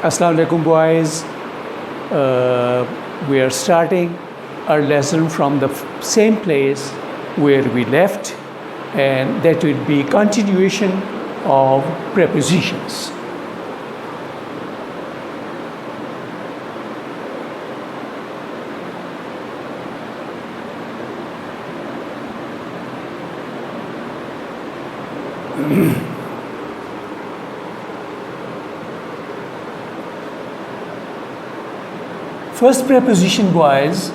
Assalamu alaikum, boys. We are starting our lesson from the same place where we left, and that will be continuation of prepositions. First preposition was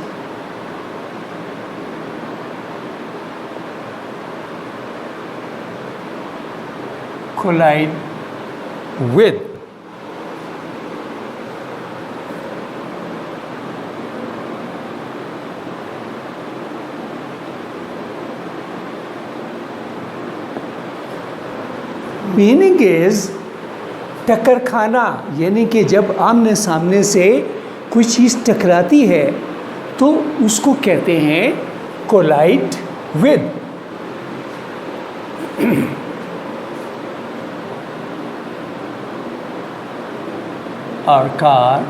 collide with. Meaning is टक्कर खाना, यानी कि जब आमने सामने से कोई चीज़ टकराती है तो उसको कहते हैं collide with. Our car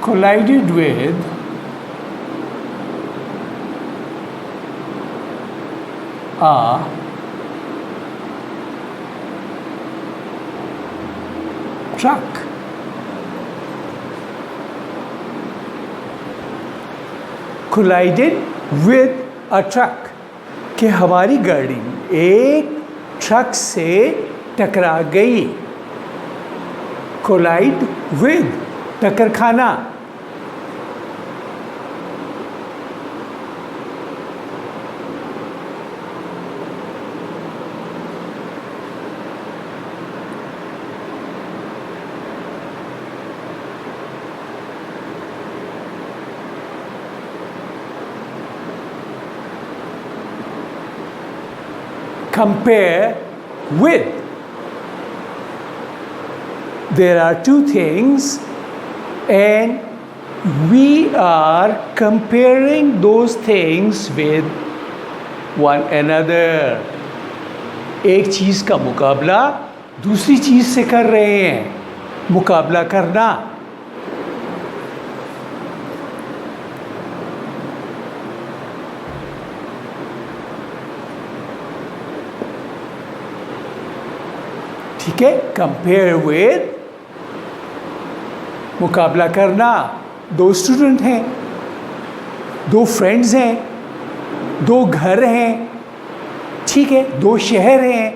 collided with a truck. Collided with a truck, कि हमारी गाड़ी एक ट्रक से टकरा गई. कोलाइड विद, टक्कर खाना. Compare with. There are two things and we are comparing those things with one another. एक चीज़ का मुकाबला दूसरी चीज़ से कर रहे हैं. मुकाबला करना. ठीक है, कंपेयर विद, मुकाबला करना. दो स्टूडेंट हैं, दो फ्रेंड्स हैं, दो घर हैं, ठीक है, दो शहर हैं.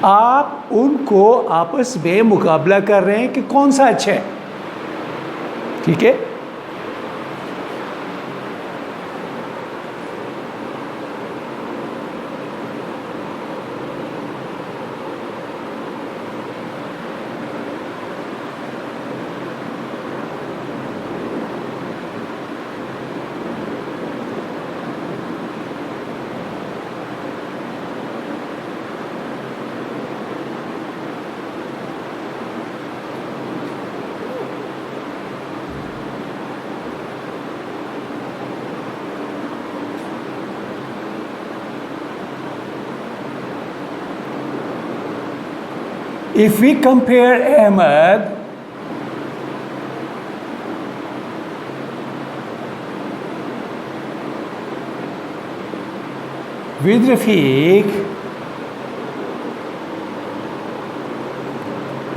आप उनको आपस में मुकाबला कर रहे हैं कि कौन सा अच्छा है. ठीक है. If we compare Ahmed with Rafiq,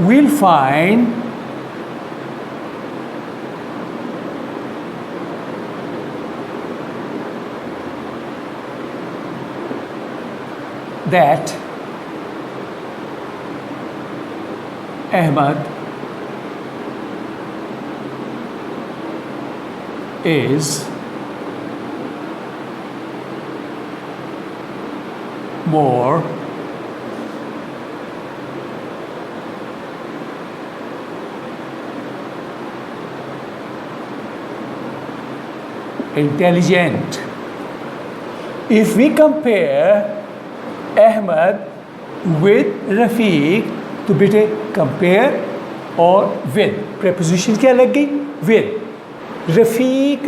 we'll find that Ahmed is more intelligent. If we compare Ahmed with Rafiq, तो बेटे कंपेयर और विद, preposition क्या लग गई? With. Rafiq,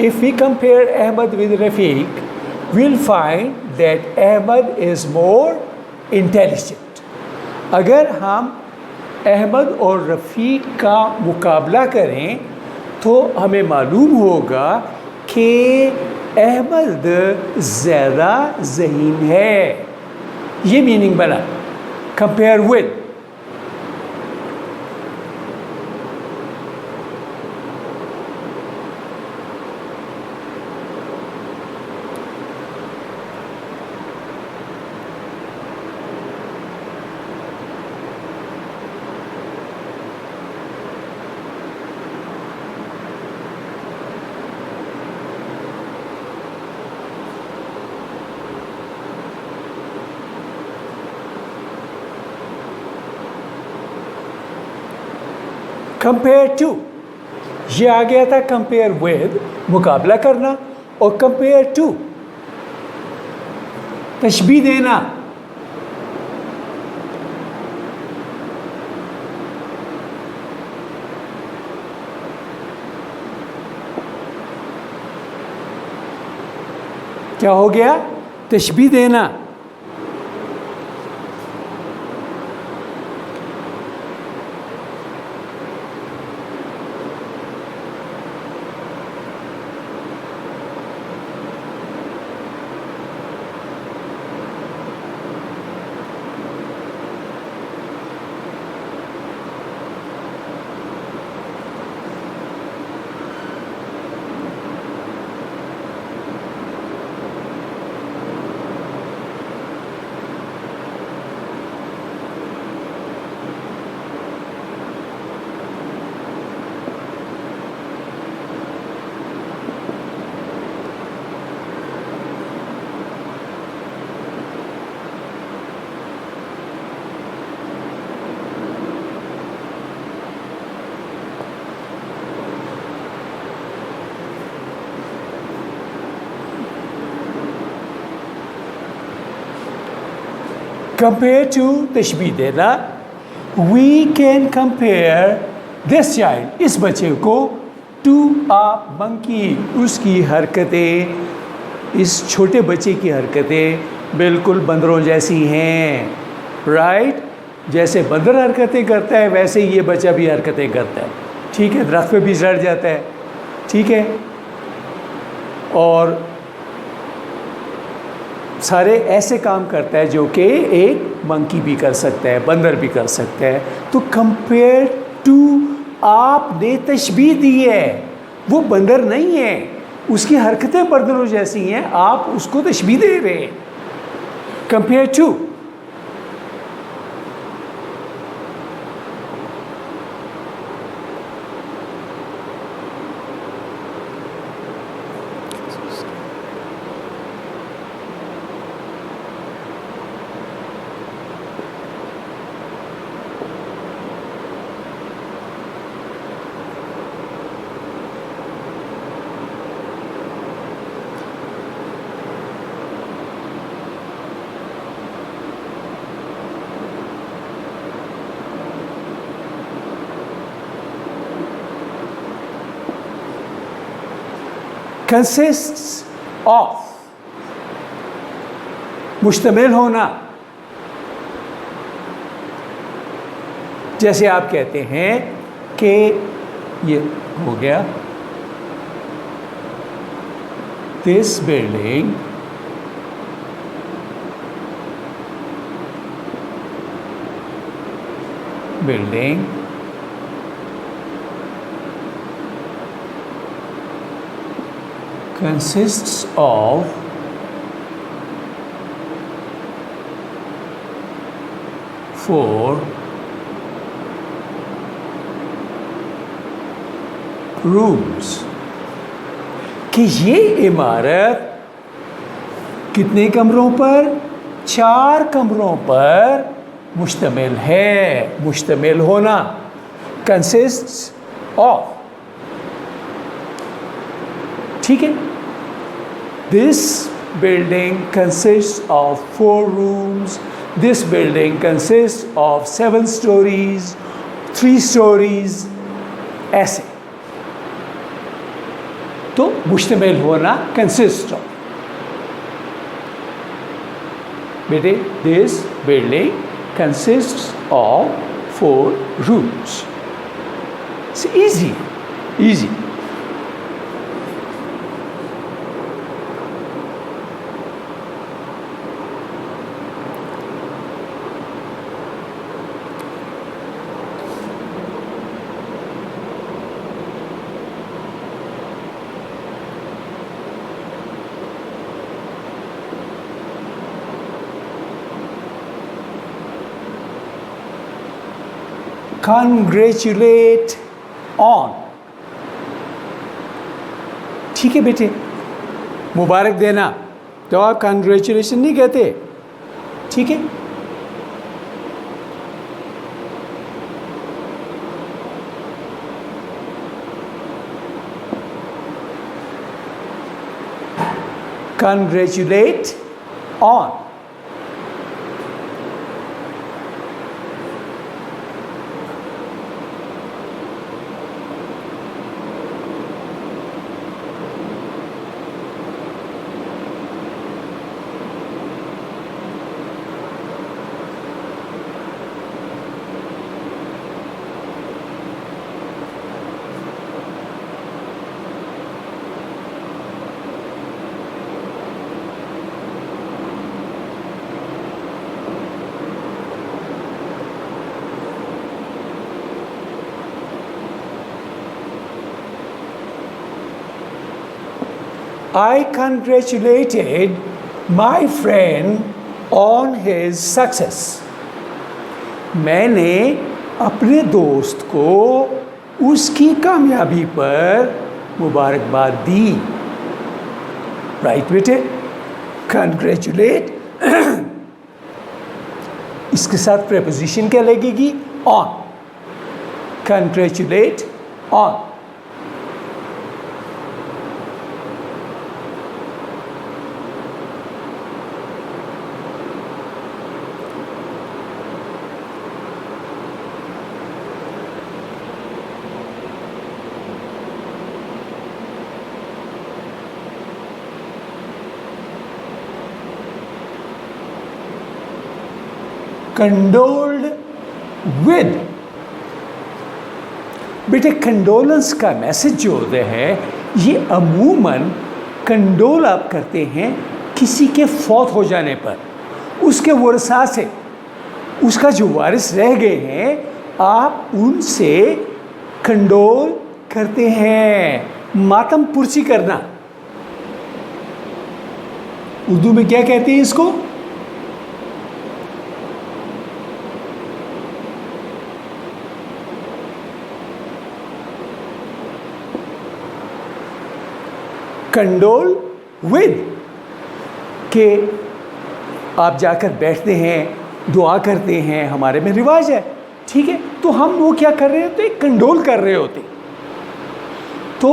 if we compare Ahmed with Rafiq, we'll find that Ahmed is more intelligent. अगर हम अहमद और रफ़ीक का मुकाबला करें तो हमें मालूम होगा कि अहमद ज़्यादा ज़हीन है. ये मीनिंग बना. Compare with. कंपेयर टू, ये आ गया था कंपेयर विद, मुकाबला करना, और कंपेयर टू तशबीह देना. क्या हो गया? तशबीह देना. Compare to तशबीह देना. We can compare this child, इस बच्चे को, to a monkey, उसकी हरकतें, इस छोटे बच्चे की हरकतें बिल्कुल बंदरों जैसी हैं. राइट? जैसे बंदर हरकतें करता है वैसे ही ये बच्चा भी हरकतें करता है. ठीक है? दरख्त पे भी चढ़ जाता है. ठीक है? और सारे ऐसे काम करता है जो कि एक मंकी भी कर सकता है, बंदर भी कर सकता है. तो कंपेयर टू, आपने तशबीह दी है, वो बंदर नहीं है, उसकी हरकतें बंदरों जैसी हैं, आप उसको तशबीह दे रहे हैं. Compare to. consists of, मुश्तमिल होना. जैसे आप कहते हैं कि ये हो गया, this building consists of four rooms. कि ये इमारत कितने कमरों पर? 4 कमरों पर मुश्तमिल है. मुश्तमिल होना, consists of. ठीक है? This building consists of 4 rooms. This building consists of 7 stories, 3 stories. ऐसे. तो मुश्तमिल होना, consist of. बेटे, this building consists of 4 rooms. It's easy, easy. Congratulate on. ठीक है बेटे, मुबारक देना तो आप कंग्रेचुलेशन नहीं कहते. ठीक है. Congratulate on. I congratulated my friend on his success. मैंने अपने दोस्त को उसकी कामयाबी पर मुबारकबाद दी. राइट बेटे, कंग्रेचुलेट इसके साथ प्रेपोजिशन क्या लगेगी? On. Congratulate on. Condole with. बेटे, कंडोलेंस का मैसेज जो होते हैं ये अमूमन कंडोल आप करते हैं किसी के फौत हो जाने पर. उसके वरसा से, उसका जो वारिस रह गए हैं, आप उनसे कंडोल करते हैं. मातम पुरसी करना, उर्दू में क्या कहते हैं इसको? कंडोल विद के आप जाकर बैठते हैं, दुआ करते हैं, हमारे में रिवाज है. ठीक है, तो हम वो क्या कर रहे होते? कंडोल कर रहे होते. तो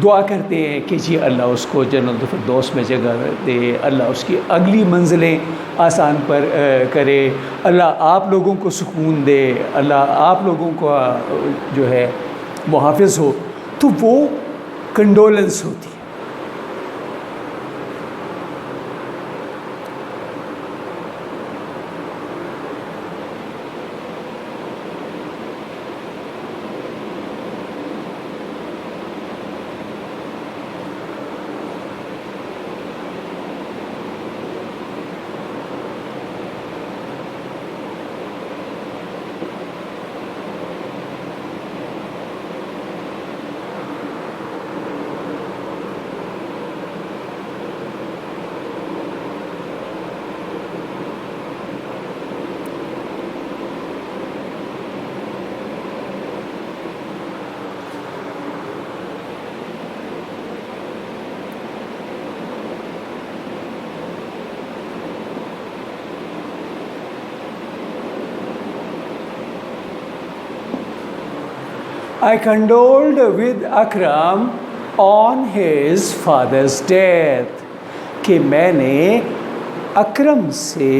दुआ करते हैं कि जी अल्लाह उसको जन्नत फिरदौस में जगह दे, अल्लाह उसकी अगली मंजिलें आसान पर करे, अल्लाह आप लोगों को सुकून दे, अल्लाह आप लोगों को जो है मुहाफ़िज़ हो. तो वो कंडोलेंस होती है. I condoled with Akram on his father's death. कि मैंने अकरम से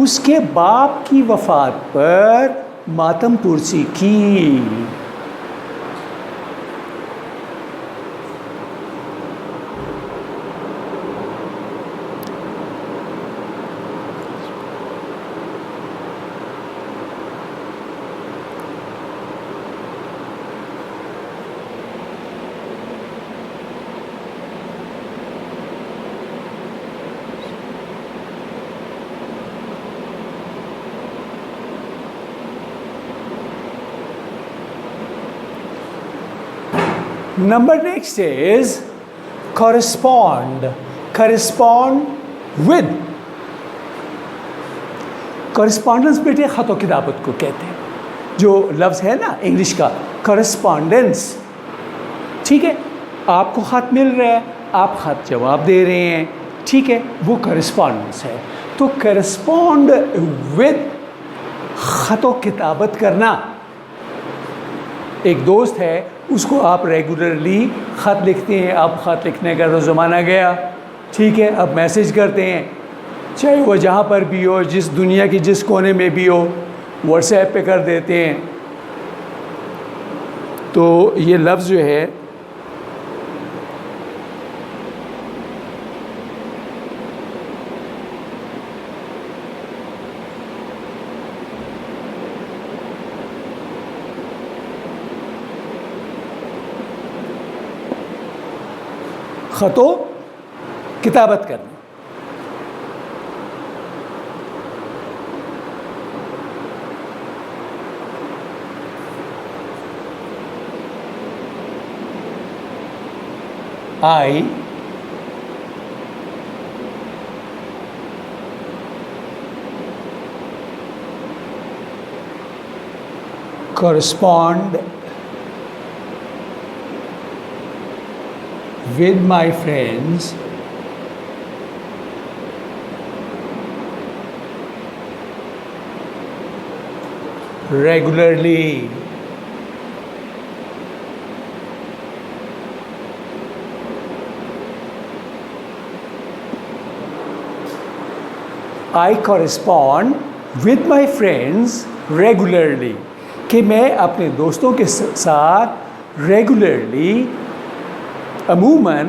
उसके बाप की वफ़ात पर मातम पुरसी की. Number next is correspond. Correspond with. Correspondence बेटे ख़त किताबत को कहते हैं, जो लफ्ज़ है ना इंग्लिश का correspondence, ठीक है। आपको ख़त मिल रहा है, आप ख़त जवाब दे रहे हैं, ठीक है, वो correspondence है। तो correspond with ख़त किताबत करना। एक दोस्त है, उसको आप रेगुलरली ख़त लिखते हैं, अब ख़त लिखने का तो ज़माना गया, ठीक है, अब मैसेज करते हैं, चाहे वो जहाँ पर भी हो, जिस दुनिया की जिस कोने में भी हो, व्हाट्सएप पे कर देते हैं। तो ये लफ्ज़ जो है ख़तो किताबत करना। I correspond with my friends regularly. I correspond with my friends regularly, कि मैं अपने दोस्तों के साथ रेगुलरली, अमूमन,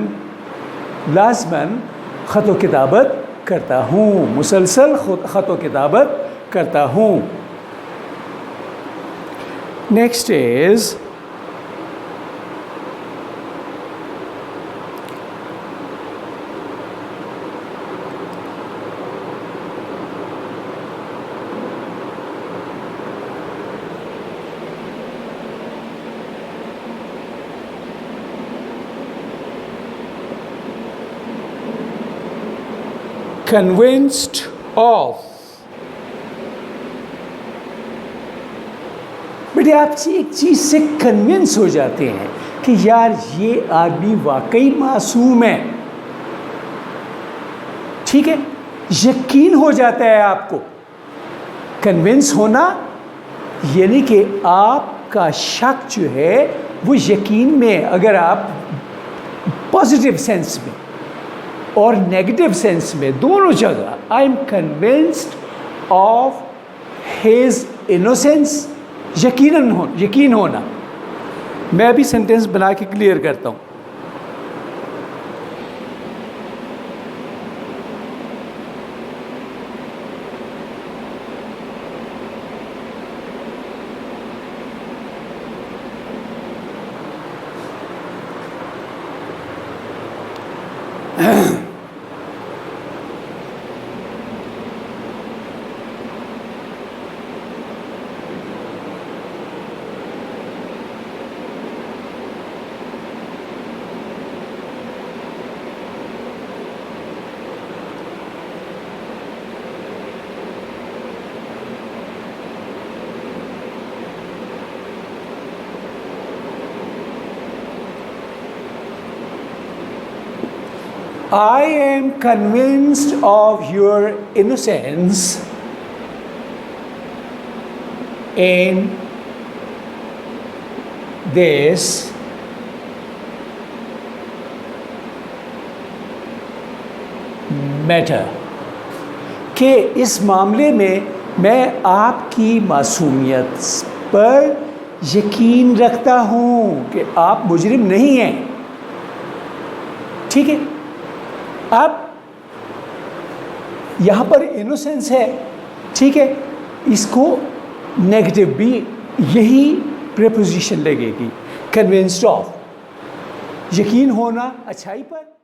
लाज़मन ख़त किताबत करता हूँ, मुसलसल ख़त किताबत करता हूँ। Next is convinced of। बेटे आप एक चीज़ से कन्विंस हो जाते हैं कि यार ये आदमी वाकई मासूम है, ठीक है, यकीन हो जाता है आपको। कन्विंस होना यानी कि आपका शक जो है वो यकीन में, अगर आप पॉजिटिव सेंस में और नेगेटिव सेंस में, दोनों जगह, I am convinced of his innocence, यकीन होना। मैं भी सेंटेंस बना के क्लियर करता हूँ। I am convinced of your innocence in this matter, कि इस मामले में मैं आपकी मासूमियत पर यकीन रखता हूँ कि आप मुजरिम नहीं हैं, ठीक है। अब यहाँ पर इनोसेंस है, ठीक है, इसको नेगेटिव भी यही प्रीपोजिशन लगेगी, कन्विंस्ड ऑफ, यकीन होना अच्छाई पर।